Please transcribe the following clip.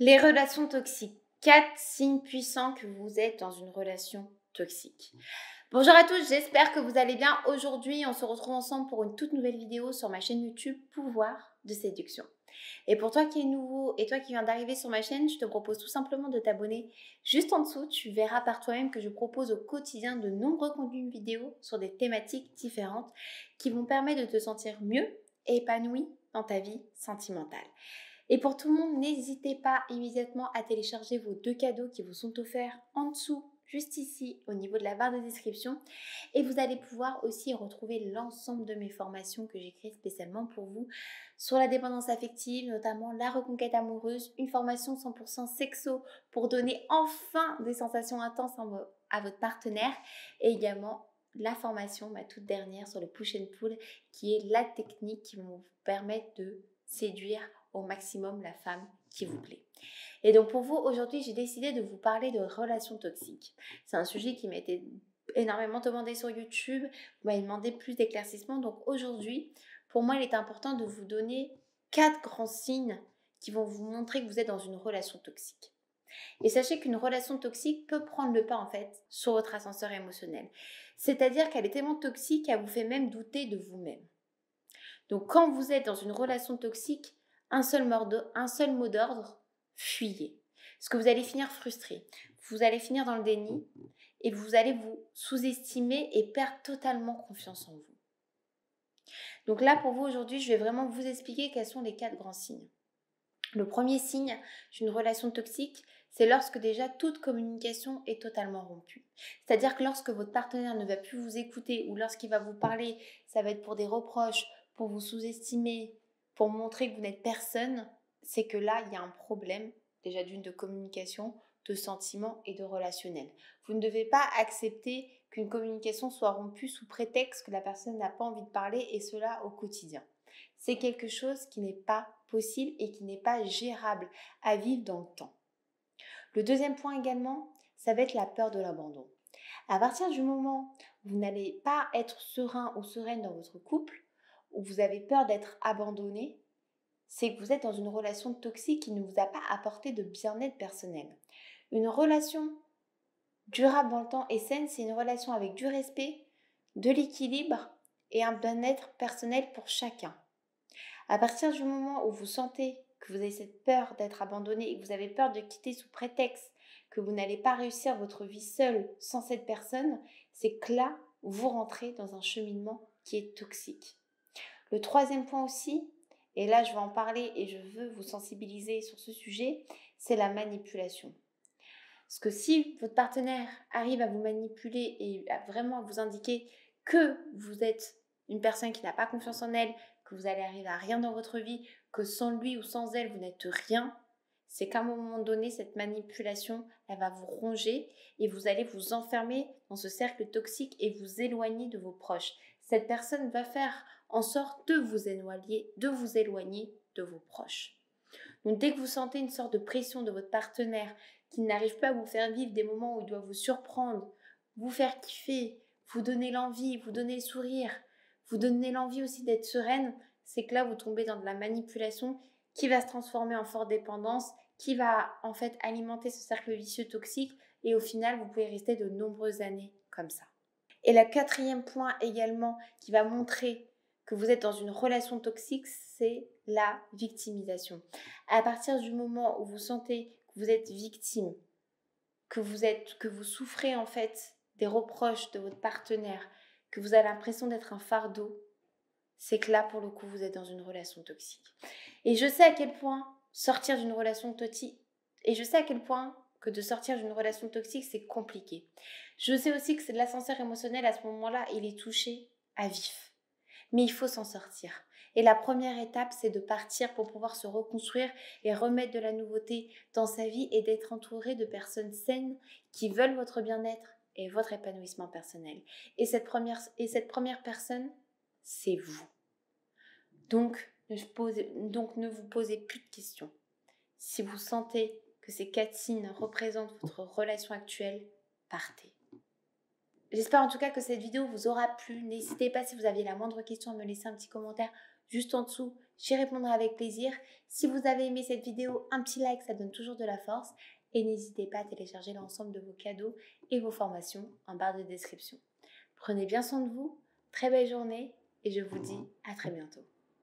Les relations toxiques. 4 signes puissants que vous êtes dans une relation toxique. Bonjour à tous, j'espère que vous allez bien. Aujourd'hui, on se retrouve ensemble pour une toute nouvelle vidéo sur ma chaîne YouTube Pouvoir de séduction. Et pour toi qui es nouveau et toi qui viens d'arriver sur ma chaîne, je te propose tout simplement de t'abonner. Juste en dessous, tu verras par toi-même que je propose au quotidien de nombreux contenus vidéo sur des thématiques différentes qui vont permettre de te sentir mieux et épanoui dans ta vie sentimentale. Et pour tout le monde, n'hésitez pas immédiatement à télécharger vos 2 cadeaux qui vous sont offerts en dessous, juste ici, au niveau de la barre de description. Et vous allez pouvoir aussi retrouver l'ensemble de mes formations que j'ai créées spécialement pour vous sur la dépendance affective, notamment la reconquête amoureuse, une formation 100% sexo pour donner enfin des sensations intenses à votre partenaire et également la formation, ma toute dernière, sur le push and pull, qui est la technique qui va vous permettre de séduire au maximum la femme qui vous plaît. Et donc pour vous, aujourd'hui, j'ai décidé de vous parler de relations toxiques. C'est un sujet qui m'a été énormément demandé sur YouTube. Vous m'avez demandé plus d'éclaircissements. Donc aujourd'hui, pour moi, il est important de vous donner 4 grands signes qui vont vous montrer que vous êtes dans une relation toxique. Et sachez qu'une relation toxique peut prendre le pas en fait sur votre ascenseur émotionnel. C'est-à-dire qu'elle est tellement toxique qu'elle vous fait même douter de vous-même. Donc quand vous êtes dans une relation toxique, un seul mot d'ordre, fuyez. Parce que vous allez finir frustré, vous allez finir dans le déni et vous allez vous sous-estimer et perdre totalement confiance en vous. Donc là, pour vous aujourd'hui, je vais vraiment vous expliquer quels sont les 4 grands signes. Le premier signe d'une relation toxique, c'est lorsque déjà toute communication est totalement rompue. C'est-à-dire que lorsque votre partenaire ne va plus vous écouter ou lorsqu'il va vous parler, ça va être pour des reproches, pour vous sous-estimer, pour montrer que vous n'êtes personne, c'est que là, il y a un problème, déjà d'une de communication, de sentiment et de relationnel. Vous ne devez pas accepter qu'une communication soit rompue sous prétexte que la personne n'a pas envie de parler et cela au quotidien. C'est quelque chose qui n'est pas possible et qui n'est pas gérable à vivre dans le temps. Le deuxième point également, ça va être la peur de l'abandon. À partir du moment où vous n'allez pas être serein ou sereine dans votre couple, où vous avez peur d'être abandonné, c'est que vous êtes dans une relation toxique qui ne vous a pas apporté de bien-être personnel. Une relation durable dans le temps et saine, c'est une relation avec du respect, de l'équilibre et un bien-être personnel pour chacun. À partir du moment où vous sentez que vous avez cette peur d'être abandonné et que vous avez peur de quitter sous prétexte que vous n'allez pas réussir votre vie seule sans cette personne, c'est que là, vous rentrez dans un cheminement qui est toxique. Le troisième point aussi, et là je vais en parler et je veux vous sensibiliser sur ce sujet, c'est la manipulation. Parce que si votre partenaire arrive à vous manipuler et à vraiment vous indiquer que vous êtes une personne qui n'a pas confiance en elle, que vous allez arriver à rien dans votre vie, que sans lui ou sans elle, vous n'êtes rien, c'est qu'à un moment donné, cette manipulation, elle va vous ronger et vous allez vous enfermer dans ce cercle toxique et vous éloigner de vos proches. Cette personne va faire en sorte de vous éloigner de vos proches. Donc dès que vous sentez une sorte de pression de votre partenaire qui n'arrive pas à vous faire vivre des moments où il doit vous surprendre, vous faire kiffer, vous donner l'envie, vous donner le sourire, vous donner l'envie aussi d'être sereine, c'est que là vous tombez dans de la manipulation qui va se transformer en forte dépendance, qui va en fait alimenter ce cercle vicieux toxique et au final vous pouvez rester de nombreuses années comme ça. Et le quatrième point également qui va montrer que vous êtes dans une relation toxique, c'est la victimisation. À partir du moment où vous sentez que vous êtes victime, que vous souffrez en fait des reproches de votre partenaire, que vous avez l'impression d'être un fardeau, c'est que là pour le coup vous êtes dans une relation toxique. Et je sais à quel point sortir d'une relation toxique, et je sais à quel point que de sortir d'une relation toxique c'est compliqué. Je sais aussi que c'est de l'ascenseur émotionnel à ce moment-là, il est touché à vif. Mais il faut s'en sortir. Et la première étape, c'est de partir pour pouvoir se reconstruire et remettre de la nouveauté dans sa vie et d'être entouré de personnes saines qui veulent votre bien-être et votre épanouissement personnel. Et cette première personne, c'est vous. Donc, ne vous posez plus de questions. Si vous sentez que ces 4 signes représentent votre relation actuelle, partez. J'espère en tout cas que cette vidéo vous aura plu. N'hésitez pas si vous aviez la moindre question à me laisser un petit commentaire juste en dessous. J'y répondrai avec plaisir. Si vous avez aimé cette vidéo, un petit like, ça donne toujours de la force. Et n'hésitez pas à télécharger l'ensemble de vos cadeaux et vos formations en barre de description. Prenez bien soin de vous, très belle journée et je vous dis à très bientôt.